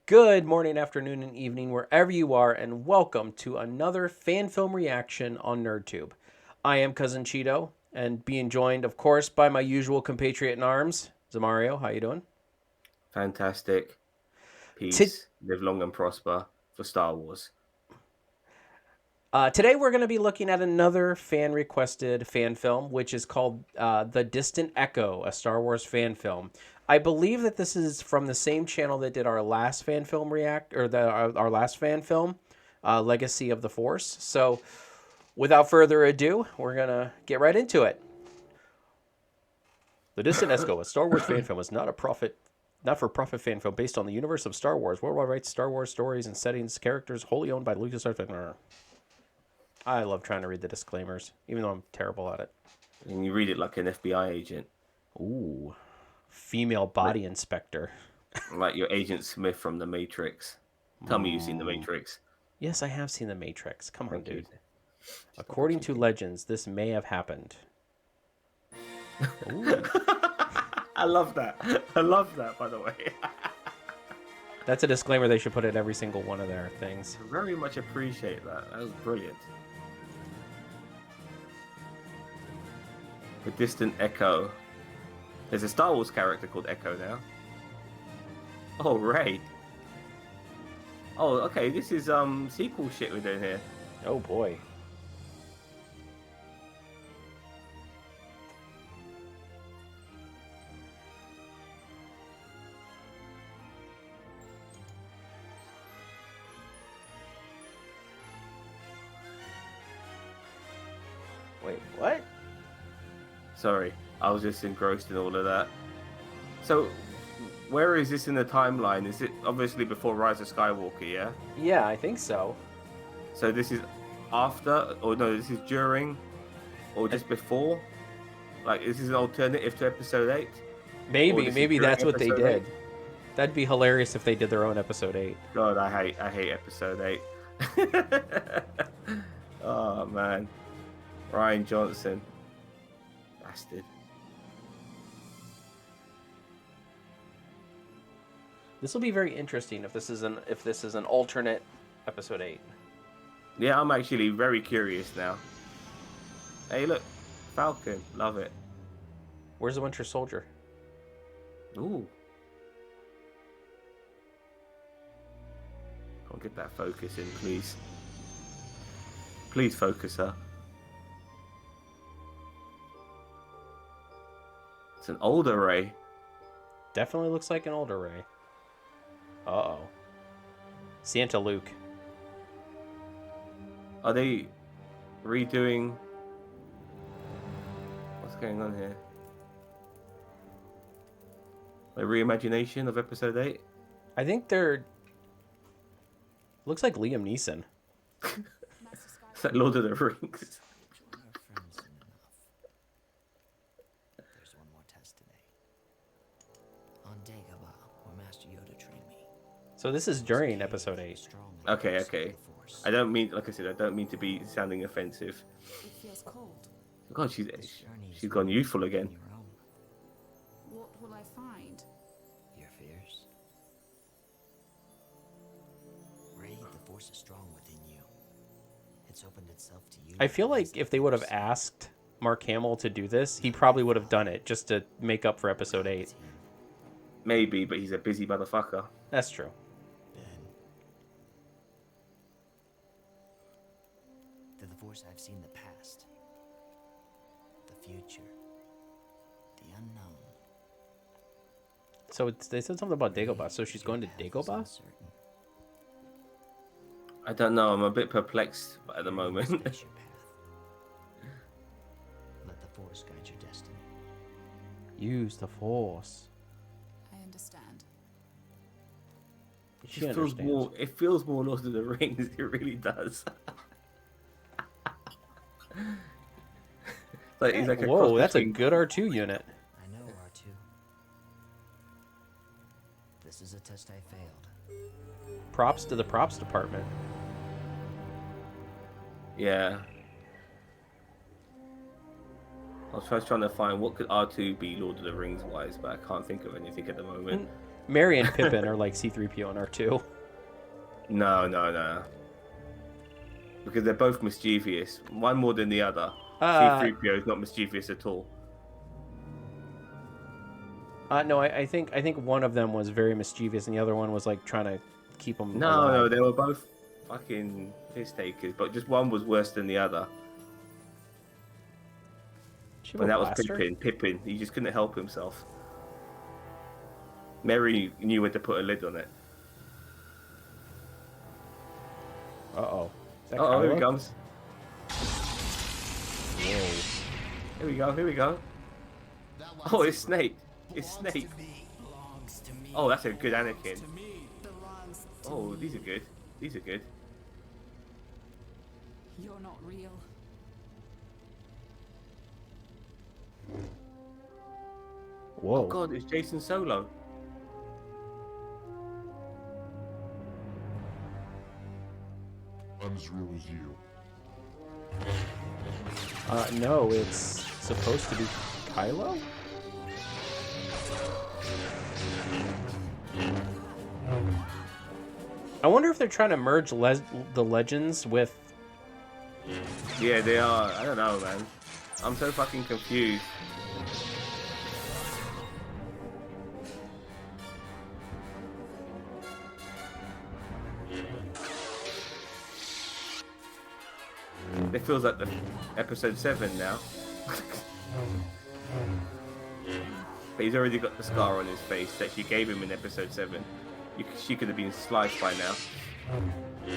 Good morning, afternoon, and evening, wherever you are, and welcome to another fan film reaction on NerdTube. I am Cousin Cheeto, and being joined, of course, by my usual compatriot in arms, Zamario. How you doing? Fantastic. T- Peace. Live long and prosper for Star Wars. Today, we're going to be looking at another fan-requested fan film, which is called The Distant Echo, a Star Wars fan film. I believe that this is from the same channel that did our last fan film our last fan film, Legacy of the Force. So, without further ado, we're gonna get right into it. The Distant Echo, a Star Wars fan film, is not for profit fan film based on the universe of Star Wars. Worldwide rights, Star Wars stories and settings, characters wholly owned by LucasArts. I love trying to read the disclaimers, even though I'm terrible at it. And you read it like an FBI agent. Ooh, female body inspector. Like your Agent Smith from The Matrix. Tell me you've seen The Matrix. Yes, I have seen The Matrix. Come on, Thank you. dude. According to legends, this may have happened. Ooh. I love that. I love that, by the way. That's a disclaimer they should put in every single one of their things. Very much appreciate that. That was brilliant. The Distant Echo. There's a Star Wars character called Echo now. Oh, Ray. Oh, okay. This is sequel shit we're doing here. Oh boy. Wait, what? Sorry, I was just engrossed in all of that. So, where is this in the timeline? Is it obviously before Rise of Skywalker, yeah? Yeah, I think so. So this is after, or no, this is during, or just before? Like, is this an alternative to Episode 8? Maybe that's what they Episode did. 8? That'd be hilarious if they did their own episode 8. God, I hate Episode 8. Oh, man. Ryan Johnson. Bastard. This will be very interesting if this is an alternate episode 8. Yeah, I'm actually very curious now. Hey, look. Falcon. Love it. Where's the Winter Soldier? Ooh. Can't get that focus in, please. Please focus her. It's an older Ray. Definitely looks like an older Ray. Uh-oh. Santa Luke. Are they redoing... What's going on here? A reimagination of Episode 8? I think they're... Looks like Liam Neeson. It's like Lord of the Rings. There's one more test today. On Dagobah, where Master Yoda trained me. So this is during episode 8. Okay. I don't mean, like I said, I don't mean to be sounding offensive. It feels cold. God, she's gone youthful again. Your own. What will I find? Your fears. Ray, the force is strong within you. It's opened itself to you. I feel like if they would have asked Mark Hamill to do this, he probably would have done it just to make up for episode 8. Maybe, but he's a busy motherfucker. That's true. Through the force, I've seen the past, the future, the unknown. So they said something about Dagobah. So she's going to Dagobah? I don't know, I'm a bit perplexed at the moment. Space your path. Let the force guide your destiny. Use the Force. I understand. She It feels understands. more. It feels more Lord of the Rings. It really does. He's like a Whoa, cross that's a between- good R2 unit. I know, R2. This is a test I failed. Props to the props department. Yeah. I was trying to find what could R2 be Lord of the Rings wise, but I can't think of anything at the moment. Merry and Pippin are like C-3PO and R2. No. Because they're both mischievous. One more than the other. Uh, C-3PO is not mischievous at all. no, I think one of them was very mischievous, and the other one was like trying to keep them No, alive. they were both fucking piss takers, but just one was worse than the other. She have And a that was blaster? Pippin. Pippin, he just couldn't help himself. Mary knew when to put a lid on it. Uh-oh. Is that Oh, here he Kylo? comes. Whoa. Here we go. Oh, it's Snape. It's Snape. Oh, that's a good Anakin. Belongs to Oh, me. these are good. These are good. You're not real. Whoa. Oh god, it's Jason Solo. I'm as real as you. No, it's supposed to be Kylo? I wonder if they're trying to merge the legends with... Yeah, they are. I don't know, man. I'm so fucking confused. It feels like the episode 7 now. But he's already got the scar on his face that she gave him in episode 7. She could have been sliced by now.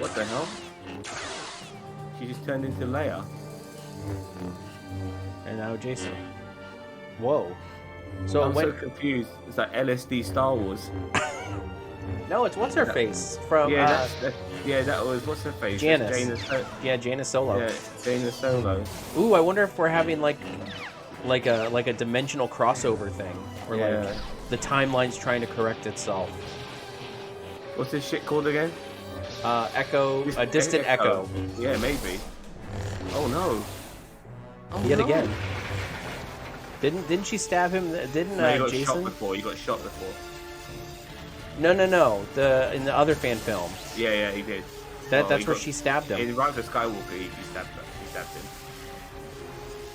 What the hell? She just turned into Leia. And now Jason. Whoa. So I'm when... so confused. It's like LSD Star Wars. No, it's what's-her-face from... Yeah, that was... What's her face? Janice. Jaina Jaina Solo. Yeah, Jaina Solo. Ooh, I wonder if we're having like a dimensional crossover thing, where Yeah. like the timeline's trying to correct itself. What's this shit called again? Echo, a distant echo. Yeah, maybe. Oh no. Oh, Yet no. again. Didn't she stab him? Didn't No, you got shot Jason? before. You got shot before. No. In the other fan film, Yeah, he did. that's he where got- she stabbed him. In Rise of Skywalker, he stabbed him.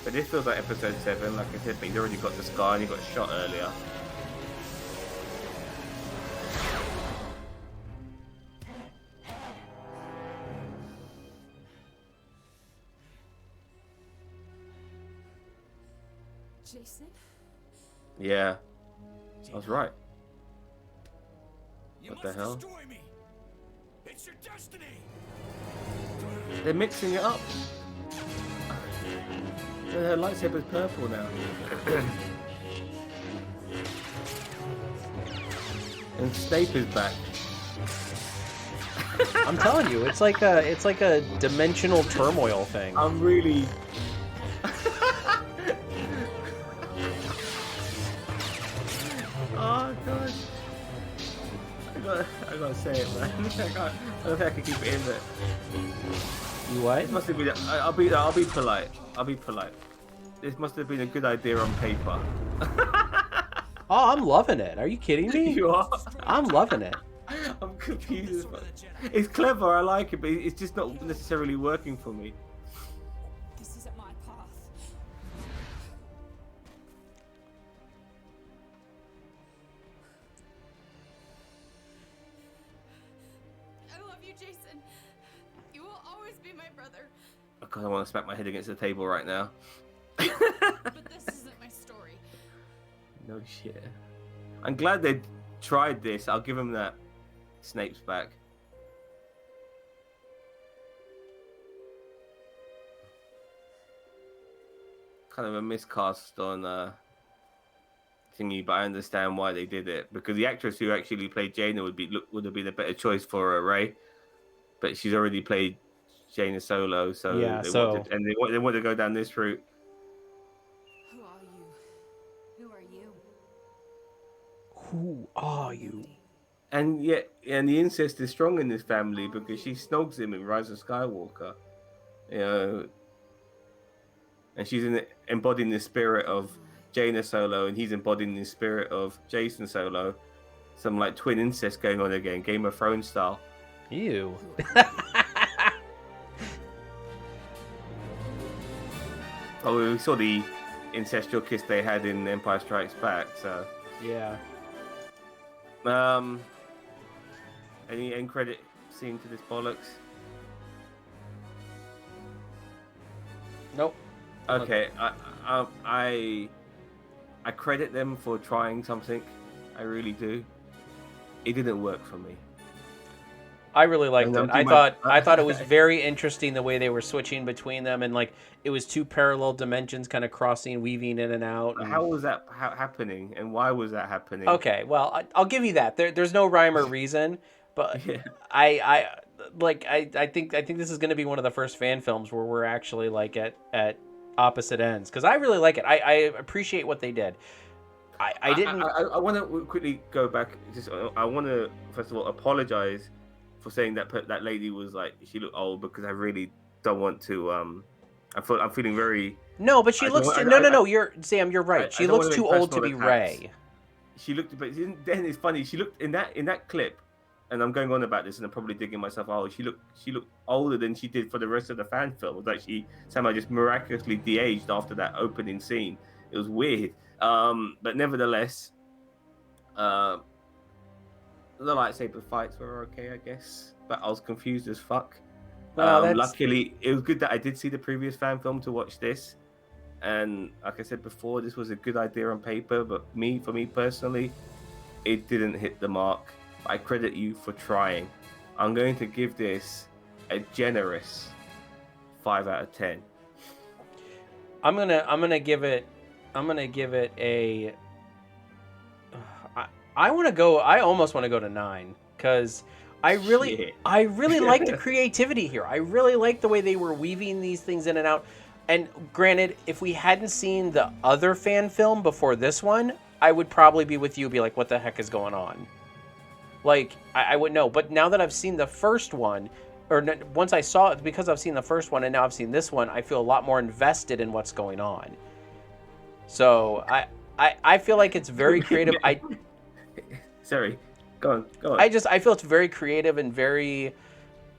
But this feels like episode 7, like I said, but he's already got the scar and he got shot earlier. Jason? Yeah, I was right. What the hell? Destroy me. It's your destiny. They're mixing it up. Her lightsaber's purple now. And Snape is back. I'm telling you, it's like a dimensional turmoil thing. I'm really... Oh god. I gotta say it, man. I don't think I can keep it in there. You what? This must have been. I'll be polite. I'll be polite. This must have been a good idea on paper. Oh, I'm loving it. Are you kidding me? You are. I'm loving it. I'm confused. It's clever. I like it, but it's just not necessarily working for me. This isn't my path. I love you, Jason. You will always be my brother. Oh god, I want to smack my head against the table right now. But this isn't my story. No shit. I'm glad they tried this. I'll give them that. Snape's back. Kind of a miscast on thingy, but I understand why they did it because the actress who actually played Jaina would have been a better choice for her, Ray. But she's already played Jaina Solo, so Yeah, they want to go down this route. Who are you? Who are you? Who are you? And yet, and the incest is strong in this family because she snogs him in Rise of Skywalker, you know, and she's embodying the spirit of Jaina Solo, and he's embodying the spirit of Jason Solo. some like twin incest going on again, Game of Thrones style. Ew. Oh, we saw the incestual kiss they had in Empire Strikes Back. So, Yeah. any end credit scene to this bollocks? Nope. Okay, I credit them for trying something. I really do. It didn't work for me. I really liked And it. I'm I doing thought my- I thought it was very interesting the way they were switching between them, and like it was two parallel dimensions kind of crossing, weaving in and out. And... How was that happening, and why was that happening? Okay, well, I'll give you that. There's no rhyme or reason, but Yeah. I think this is going to be one of the first fan films where we're actually like at opposite ends, because I really like it. I appreciate what they did. I didn't. I want to quickly go back. Just I want to first of all apologize for saying that lady was like she looked old, because I really don't want to. I'm feeling very. No, but she I looks. don't- No. You're Sam. You're right. I She don't looks wanna too make old to personal be attacks. Rey. She looked, but then it's funny. She looked in that clip, and I'm going on about this, and I'm probably digging myself. Oh, she looked older than she did for the rest of the fan film. It was like she somehow just miraculously de-aged after that opening scene. It was weird, but nevertheless, the lightsaber fights were okay, I guess. But I was confused as fuck. Well, Luckily, it was good that I did see the previous fan film to watch this. And like I said before, this was a good idea on paper, but for me personally, it didn't hit the mark. I credit you for trying. I'm going to give this a generous 5 out of 10. I'm gonna give it a. I want to go. I almost want to go to 9, because I really Shit. like the creativity here. I really like the way they were weaving these things in and out. And granted, if we hadn't seen the other fan film before this one, I would probably be with you, be like, what the heck is going on? Like, I wouldn't know. But now that I've seen the first one, once I saw it, because I've seen the first one and now I've seen this one, I feel a lot more invested in what's going on. So I feel like it's very creative. Sorry, go on. I feel it's very creative and very.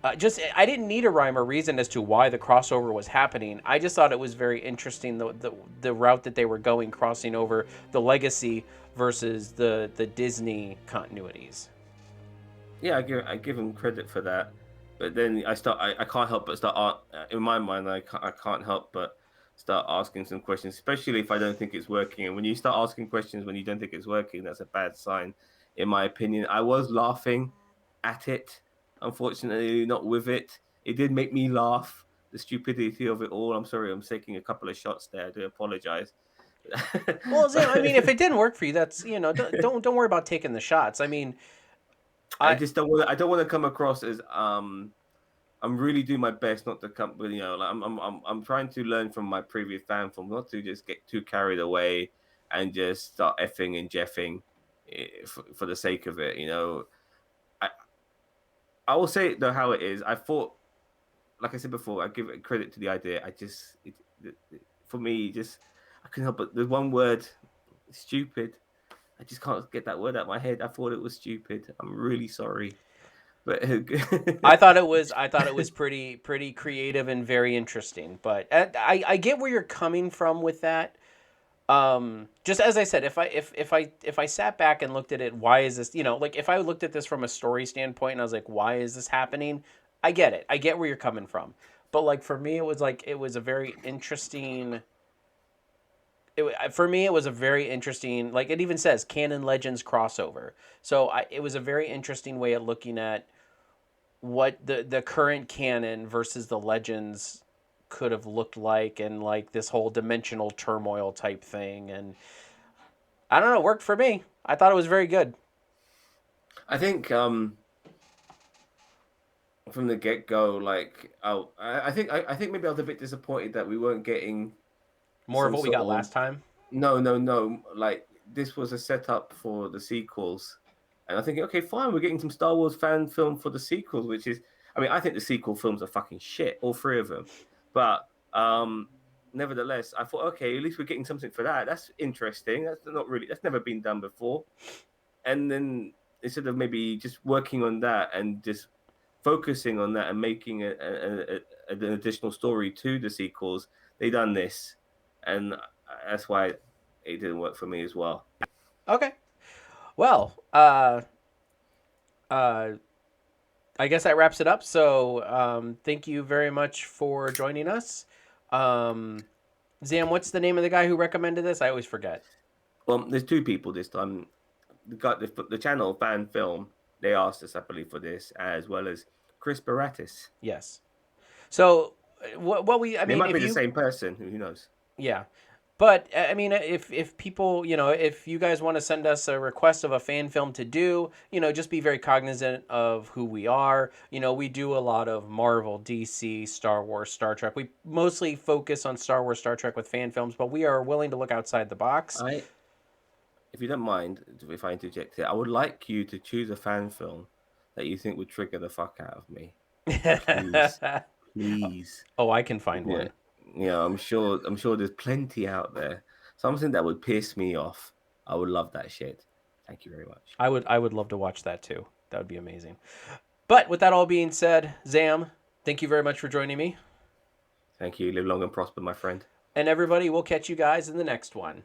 I didn't need a rhyme or reason as to why the crossover was happening. I just thought it was very interesting the route that they were going, crossing over the legacy versus the Disney continuities. Yeah, I give him credit for that, but then I can't help but start in my mind I can't help but start asking some questions, especially if I don't think it's working. And when you start asking questions when you don't think it's working, that's a bad sign, in my opinion. I was laughing at it, unfortunately not with it. It did make me laugh, the stupidity of it all. I'm sorry, I'm taking a couple of shots there. I do apologize. Well, Zam, I mean, if it didn't work for you, that's don't worry about taking the shots. I mean, I just don't want. I don't want to come across as I'm really doing my best not to come. Like I'm trying to learn from my previous fan film, not to just get too carried away and just start effing and jeffing for the sake of it. I will say it though how it is. I thought, like I said before, I give it credit to the idea. For me, I couldn't help but the one word, stupid. I just can't get that word out of my head. I thought it was stupid. I'm really sorry, but I thought it was pretty creative and very interesting. But I get where you're coming from with that. Just as I said, if I sat back and looked at it, why is this? Like if I looked at this from a story standpoint and I was like, why is this happening? I get it. I get where you're coming from. But like for me, it was a very interesting. For me, it was a very interesting, like it even says canon legends crossover. So it was a very interesting way of looking at what the current canon versus the legends could have looked like, and like this whole dimensional turmoil type thing. And I don't know, it worked for me. I thought it was very good. I think from the get go, like I think maybe I was a bit disappointed that we weren't getting More of some what we sort got last time. No. Like this was a setup for the sequels, and I think okay, fine, we're getting some Star Wars fan film for the sequels, which is, I mean, I think the sequel films are fucking shit, all three of them, but nevertheless, I thought okay, at least we're getting something for that. That's interesting. That's never been done before. And then instead of maybe just working on that and just focusing on that and making an additional story to the sequels, they done this, and that's why it didn't work for me as well. Okay. Well, uh, I guess that wraps it up. So, thank you very much for joining us. Zam, what's the name of the guy who recommended this? I always forget. Well, there's two people this time. The channel Fan Film, they asked us, I believe, for this, as well as Chris Baratis. Yes. So, I They mean, might if be the you, same person. Who knows? yeah. But I mean, if people, if you guys want to send us a request of a fan film to do, just be very cognizant of who we are. We do a lot of Marvel, DC, Star Wars, Star Trek. We mostly focus on Star Wars, Star Trek with fan films, but we are willing to look outside the box. If you don't mind, if I interject here, I would like you to choose a fan film that you think would trigger the fuck out of me. Please, please. Oh, I can find Yeah. one. Yeah, I'm sure there's plenty out there. Something that would piss me off. I would love that shit. Thank you very much. I would love to watch that too. That would be amazing. But with that all being said, Zam, thank you very much for joining me. Thank you. Live long and prosper, my friend. And everybody, we'll catch you guys in the next one.